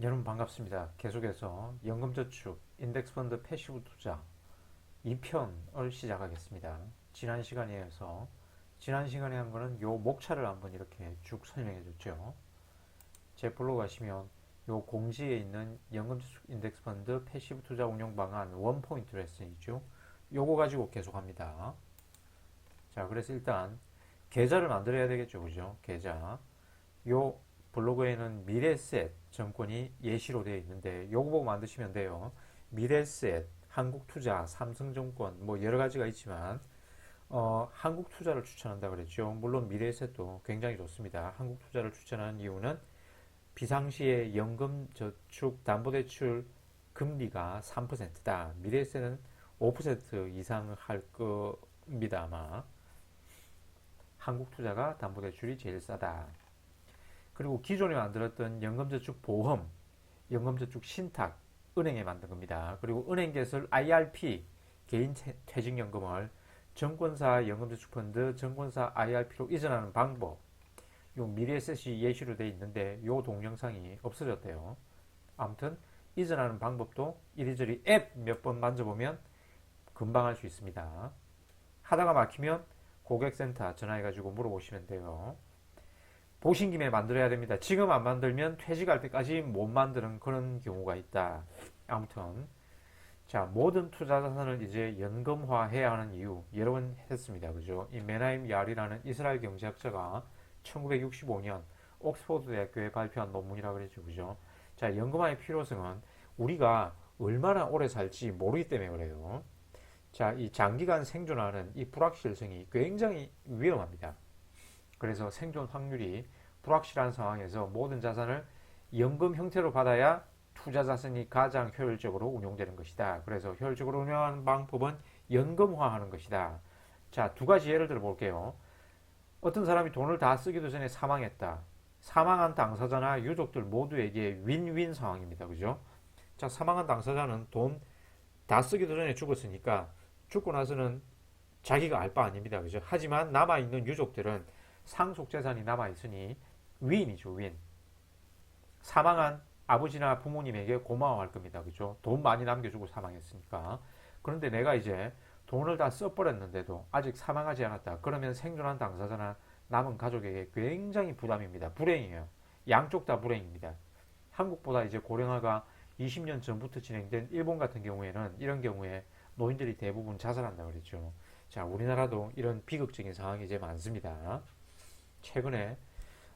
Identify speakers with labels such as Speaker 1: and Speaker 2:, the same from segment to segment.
Speaker 1: 여러분 반갑습니다. 계속해서 연금저축, 인덱스펀드 패시브 투자 2편을 시작하겠습니다. 지난 시간에 한 거는 요 목차를 한번 이렇게 쭉 설명해 줬죠. 제 블로그 가시면 요 공지에 있는 연금저축 인덱스펀드 패시브 투자 운용 방안 원포인트 레슨이죠. 요거 가지고 계속합니다. 자, 그래서 일단 계좌를 만들어야 되겠죠. 그죠? 계좌. 요 블로그에는 미래셋 정권이 예시로 되어 있는데 요거 보고 만드시면 돼요. 미래셋, 한국투자, 삼성증권 뭐 여러 가지가 있지만 한국투자를 추천한다 그랬죠. 물론 미래셋도 굉장히 좋습니다. 한국투자를 추천하는 이유는 비상시에 연금저축 담보대출 금리가 3%다. 미래셋은 5% 이상 할 겁니다. 아마 한국투자가 담보대출이 제일 싸다. 그리고 기존에 만들었던 연금저축 보험, 연금저축 신탁, 은행에 만든 겁니다. 그리고 은행 개설 IRP, 개인 퇴직연금을 증권사 연금저축펀드, 증권사 IRP로 이전하는 방법, 요 미래에셋이 예시로 되어 있는데 요 동영상이 없어졌대요. 아무튼 이전하는 방법도 이리저리 앱 몇 번 만져보면 금방 할 수 있습니다. 하다가 막히면 고객센터 전화해가지고 물어보시면 돼요. 보신 김에 만들어야 됩니다. 지금 안 만들면 퇴직할 때까지 못 만드는 그런 경우가 있다. 아무튼 자, 모든 투자 자산을 이제 연금화해야 하는 이유 여러 번 했습니다. 그죠? 이 메나임 야리라는 이스라엘 경제학자가 1965년 옥스퍼드 대학교에 발표한 논문이라 그랬죠. 그죠? 자, 연금화의 필요성은 우리가 얼마나 오래 살지 모르기 때문에 그래요. 자, 이 장기간 생존하는 이 불확실성이 굉장히 위험합니다. 그래서 생존 확률이 불확실한 상황에서 모든 자산을 연금 형태로 받아야 투자 자산이 가장 효율적으로 운용되는 것이다. 그래서 효율적으로 운영하는 방법은 연금화하는 것이다. 자, 두 가지 예를 들어 볼게요. 어떤 사람이 돈을 다 쓰기도 전에 사망했다. 사망한 당사자나 유족들 모두에게 윈윈 상황입니다. 그죠? 자, 사망한 당사자는 돈 다 쓰기도 전에 죽었으니까 죽고 나서는 자기가 알 바 아닙니다. 그죠? 하지만 남아있는 유족들은 상속 재산이 남아있으니 윈이죠, 윈. 사망한 아버지나 부모님에게 고마워할 겁니다. 그죠? 돈 많이 남겨주고 사망했으니까. 그런데 내가 이제 돈을 다 써버렸는데도 아직 사망하지 않았다. 그러면 생존한 당사자나 남은 가족에게 굉장히 부담입니다. 불행이에요. 양쪽 다 불행입니다. 한국보다 이제 고령화가 20년 전부터 진행된 일본 같은 경우에는 이런 경우에 노인들이 대부분 자살한다 그랬죠. 자, 우리나라도 이런 비극적인 상황이 이제 많습니다. 최근에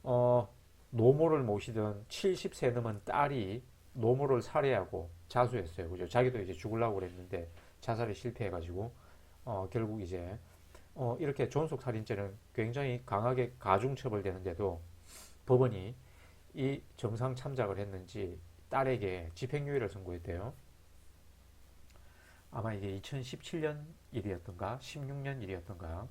Speaker 1: 어, 노모를 모시던 70세 넘은 딸이 노모를 살해하고 자수했어요. 그죠? 자기도 이제 죽으려고 그랬는데 자살에 실패해가지고 결국 이제 이렇게 존속살인죄는 굉장히 강하게 가중처벌되는데도 법원이 이 정상 참작을 했는지 딸에게 집행유예를 선고했대요. 아마 이게 2017년 일이었던가 16년 일이었던가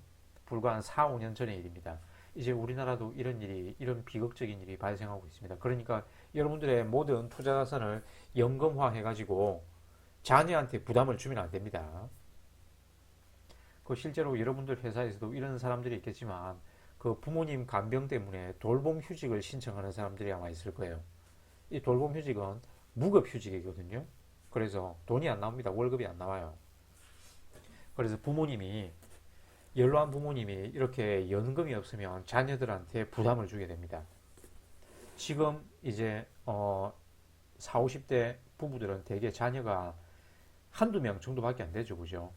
Speaker 1: 불과 한 4, 5년 전의 일입니다. 이제 우리나라도 이런 비극적인 일이 발생하고 있습니다. 그러니까 여러분들의 모든 투자 자산을 연금화 해가지고 자녀한테 부담을 주면 안 됩니다. 그 실제로 여러분들 회사에서도 이런 사람들이 있겠지만 그 부모님 간병 때문에 돌봄 휴직을 신청하는 사람들이 아마 있을 거예요. 이 돌봄 휴직은 무급 휴직이거든요. 그래서 돈이 안 나옵니다. 월급이 안 나와요. 그래서 연로한 부모님이 이렇게 연금이 없으면 자녀들한테 부담을 주게 됩니다. 지금 이제 4, 50대 부부들은 대개 자녀가 한두 명 정도밖에 안 되죠. 그죠?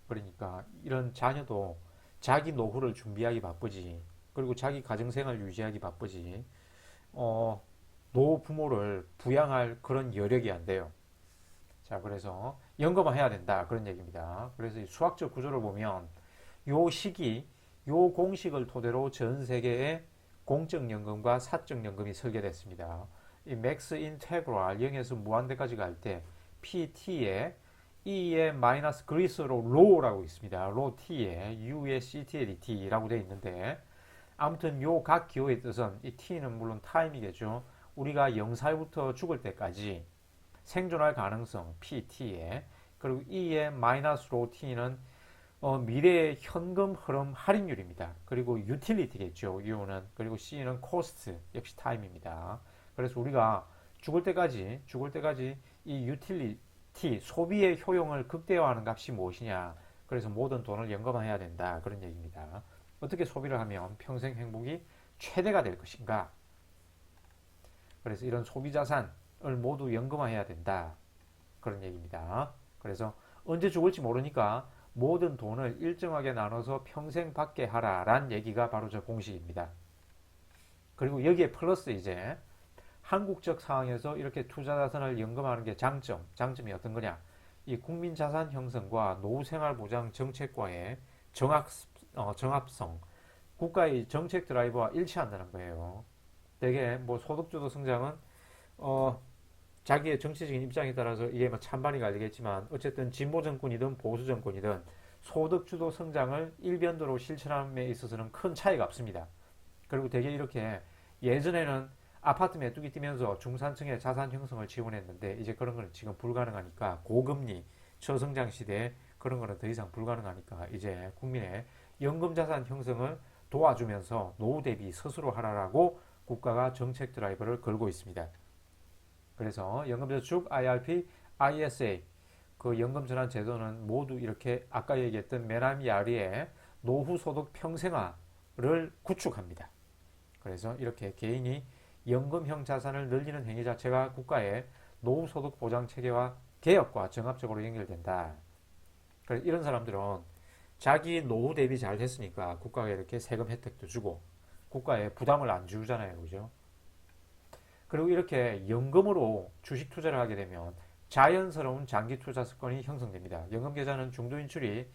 Speaker 1: 그러니까 이런 자녀도 자기 노후를 준비하기 바쁘지. 그리고 자기 가정생활 유지하기 바쁘지. 노부모를 부양할 그런 여력이 안 돼요. 자, 그래서 연금화 해야 된다. 그런 얘기입니다. 그래서 수학적 구조를 보면 요 시기, 요 공식을 토대로 전 세계의 공적연금과 사적연금이 설계됐습니다. 이 맥스 인테그랄 0에서 무한대까지 갈 때 PT에 E에 마이너스 그리스로 로라고 있습니다. 로 T에 U에 CTLT라고 되어 있는데 아무튼 요 각 기호의 뜻은 이 T는 물론 타임이겠죠. 우리가 0살부터 죽을 때까지 생존할 가능성 PT에 그리고 E의 마이너스 로 T는 미래의 현금 흐름 할인율입니다. 그리고 유틸리티겠죠. U는 그리고 C는 코스트 역시 타임입니다. 그래서 우리가 죽을 때까지 이 유틸리티 소비의 효용을 극대화하는 값이 무엇이냐. 그래서 모든 돈을 연금화해야 된다. 그런 얘기입니다. 어떻게 소비를 하면 평생 행복이 최대가 될 것인가. 그래서 이런 소비 자산을 모두 연금화해야 된다. 그런 얘기입니다. 그래서 언제 죽을지 모르니까 모든 돈을 일정하게 나눠서 평생 받게 하라란 얘기가 바로 저 공식입니다. 그리고 여기에 플러스 이제 한국적 상황에서 이렇게 투자 자산을 연금하는 게 장점이 어떤 거냐? 이 국민 자산 형성과 노후 생활 보장 정책과의 정합성, 국가의 정책 드라이버와 일치한다는 거예요. 되게 뭐 소득주도 성장은 자기의 정치적인 입장에 따라서 이게 뭐 찬반이 갈리겠지만 어쨌든 진보 정권이든 보수 정권이든 소득주도 성장을 일변도로 실천함에 있어서는 큰 차이가 없습니다. 그리고 되게 이렇게 예전에는 아파트 메뚜기 뛰면서 중산층의 자산 형성을 지원했는데 이제 그런 거는 지금 불가능하니까 고금리 저성장 시대에 그런 거는 더 이상 불가능하니까 이제 국민의 연금 자산 형성을 도와주면서 노후 대비 스스로 하라라고 국가가 정책 드라이버를 걸고 있습니다. 그래서 연금저축, IRP, ISA 그 연금전환 제도는 모두 이렇게 아까 얘기했던 메나미 아리의 노후소득 평생화를 구축합니다. 그래서 이렇게 개인이 연금형 자산을 늘리는 행위 자체가 국가의 노후소득 보장 체계와 개혁과 정합적으로 연결된다. 그래서 이런 사람들은 자기 노후 대비 잘 됐으니까 국가가 이렇게 세금 혜택도 주고 국가에 부담을 안 주잖아요. 그죠? 그리고 이렇게 연금으로 주식 투자를 하게 되면 자연스러운 장기 투자 습관이 형성됩니다. 연금 계좌는 중도 인출이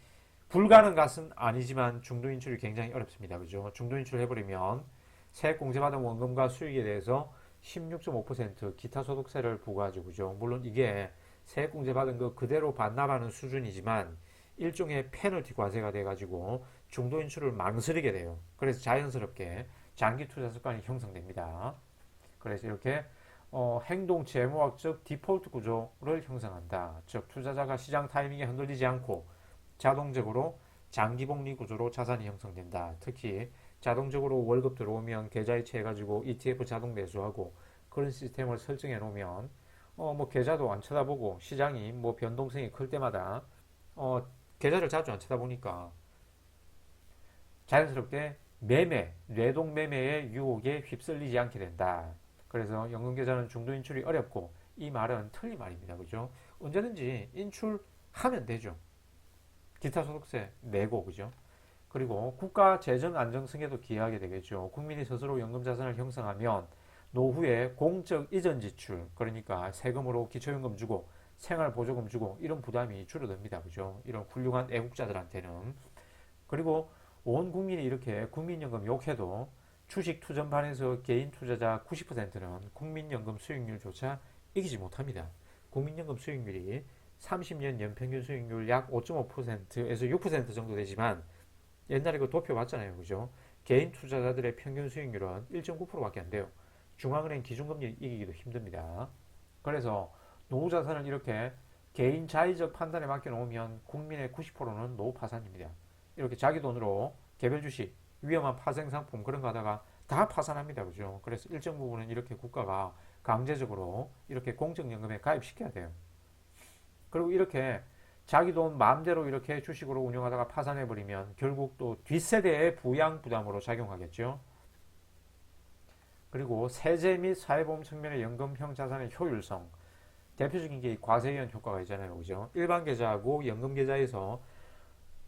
Speaker 1: 불가능한 것은 아니지만 중도 인출이 굉장히 어렵습니다. 그죠? 중도 인출 해버리면 세액 공제받은 원금과 수익에 대해서 16.5% 기타 소득세를 부과하죠. 그죠? 물론 이게 세액 공제받은 거 그대로 반납하는 수준이지만 일종의 페널티 과세가 돼가지고 중도 인출을 망설이게 돼요. 그래서 자연스럽게 장기 투자 습관이 형성됩니다. 그래서 이렇게 행동 재무학적 디폴트 구조를 형성한다. 즉 투자자가 시장 타이밍에 흔들리지 않고 자동적으로 장기 복리 구조로 자산이 형성된다. 특히 자동적으로 월급 들어오면 계좌 이체해가지고 ETF 자동 매수하고 그런 시스템을 설정해 놓으면 뭐 계좌도 안 쳐다보고 시장이 뭐 변동성이 클 때마다 계좌를 자주 안 쳐다보니까 자연스럽게 뇌동 매매의 유혹에 휩쓸리지 않게 된다. 그래서 연금 계좌는 중도 인출이 어렵고 이 말은 틀린 말입니다. 그죠? 언제든지 인출하면 되죠. 기타 소득세 내고 그죠? 그리고 국가 재정 안정성에도 기여하게 되겠죠. 국민이 스스로 연금 자산을 형성하면 노후에 공적 이전 지출, 그러니까 세금으로 기초연금 주고 생활보조금 주고 이런 부담이 줄어듭니다. 그죠? 이런 훌륭한 애국자들한테는. 그리고 온 국민이 이렇게 국민연금 욕해도 주식 투자반에서 개인 투자자 90%는 국민연금 수익률조차 이기지 못합니다. 국민연금 수익률이 30년 연평균 수익률 약 5.5%에서 6% 정도 되지만 옛날에 그 도표 봤잖아요. 그죠? 개인 투자자들의 평균 수익률은 1.9%밖에 안 돼요. 중앙은행 기준금리 이기기도 힘듭니다. 그래서 노후 자산을 이렇게 개인 자의적 판단에 맡겨놓으면 국민의 90%는 노후 파산입니다. 이렇게 자기 돈으로 개별 주식, 위험한 파생 상품 그런 거 하다가 다 파산합니다. 그죠? 그래서 일정 부분은 이렇게 국가가 강제적으로 이렇게 공적연금에 가입시켜야 돼요. 그리고 이렇게 자기 돈 마음대로 이렇게 주식으로 운영하다가 파산해버리면 결국 또 뒷세대의 부양 부담으로 작용하겠죠. 그리고 세제 및 사회보험 측면의 연금형 자산의 효율성. 대표적인 게 과세이원 효과가 있잖아요. 그죠? 일반 계좌하고 연금 계좌에서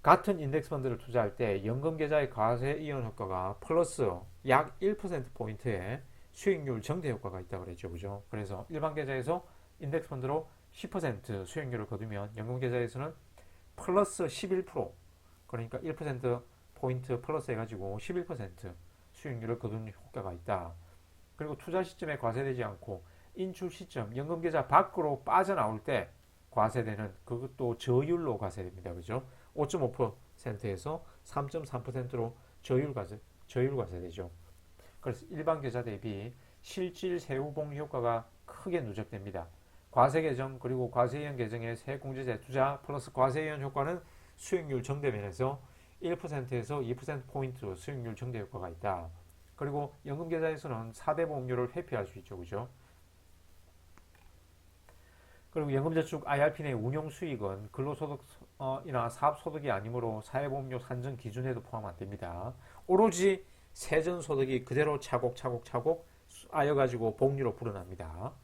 Speaker 1: 같은 인덱스 펀드를 투자할 때 연금 계좌의 과세 이연 효과가 플러스 약 1%포인트의 수익률 정대 효과가 있다고 그랬죠. 그죠? 그래서 일반 계좌에서 인덱스 펀드로 10% 수익률을 거두면 연금 계좌에서는 플러스 11% 그러니까 1%포인트 플러스 해가지고 11% 수익률을 거두는 효과가 있다. 그리고 투자 시점에 과세되지 않고 인출 시점 연금 계좌 밖으로 빠져나올 때 과세되는 그것도 저율로 과세됩니다. 그죠? 5.5%에서 3.3%로 저율 과세되죠. 그래서 일반 계좌 대비 실질 세후 복리 효과가 크게 누적됩니다. 과세 계정 그리고 과세이연 계정의 세액공제 재투자 플러스 과세이연 효과는 수익률 정대면에서 1%에서 2%포인트 수익률 정대 효과가 있다. 그리고 연금계좌에서는 4대 보험료를 회피할 수 있죠. 그죠? 그리고 연금저축 IRP 내 운용 수익은 근로소득이나 사업소득이 아니므로 사회보험료 산정 기준에도 포함 안 됩니다. 오로지 세전소득이 그대로 차곡차곡 쌓여가지고 복리로 불어납니다.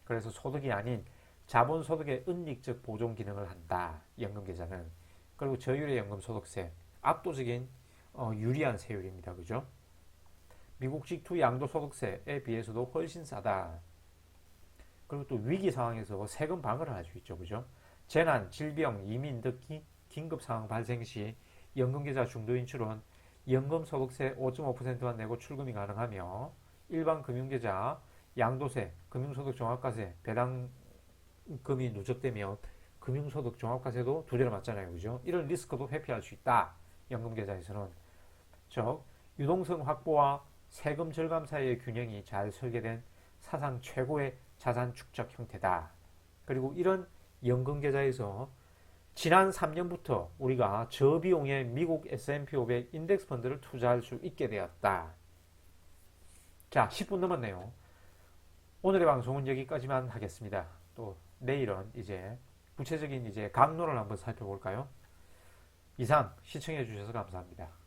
Speaker 1: 그래서 소득이 아닌 자본소득의 은닉적 보존 기능을 한다. 연금계좌는. 그리고 저율의 연금소득세. 압도적인 유리한 세율입니다. 그죠? 미국 직투 양도소득세에 비해서도 훨씬 싸다. 그리고 또 위기 상황에서 세금 방어를 할 수 있죠. 그죠? 재난, 질병, 이민 등 긴급 상황 발생 시 연금계좌 중도인출은 연금소득세 5.5%만 내고 출금이 가능하며 일반 금융계좌, 양도세, 금융소득 종합과세, 배당금이 누적되면 금융소득 종합과세도 두 대를 맞잖아요. 그죠? 이런 리스크도 회피할 수 있다. 연금계좌에서는. 즉, 유동성 확보와 세금 절감 사이의 균형이 잘 설계된 사상 최고의 자산 축적 형태다. 그리고 이런 연금계좌에서 지난 3년부터 우리가 저비용의 미국 S&P 500 인덱스 펀드를 투자할 수 있게 되었다. 자, 10분 넘었네요. 오늘의 방송은 여기까지만 하겠습니다. 또 내일은 이제 구체적인 이제 강론을 한번 살펴볼까요? 이상 시청해 주셔서 감사합니다.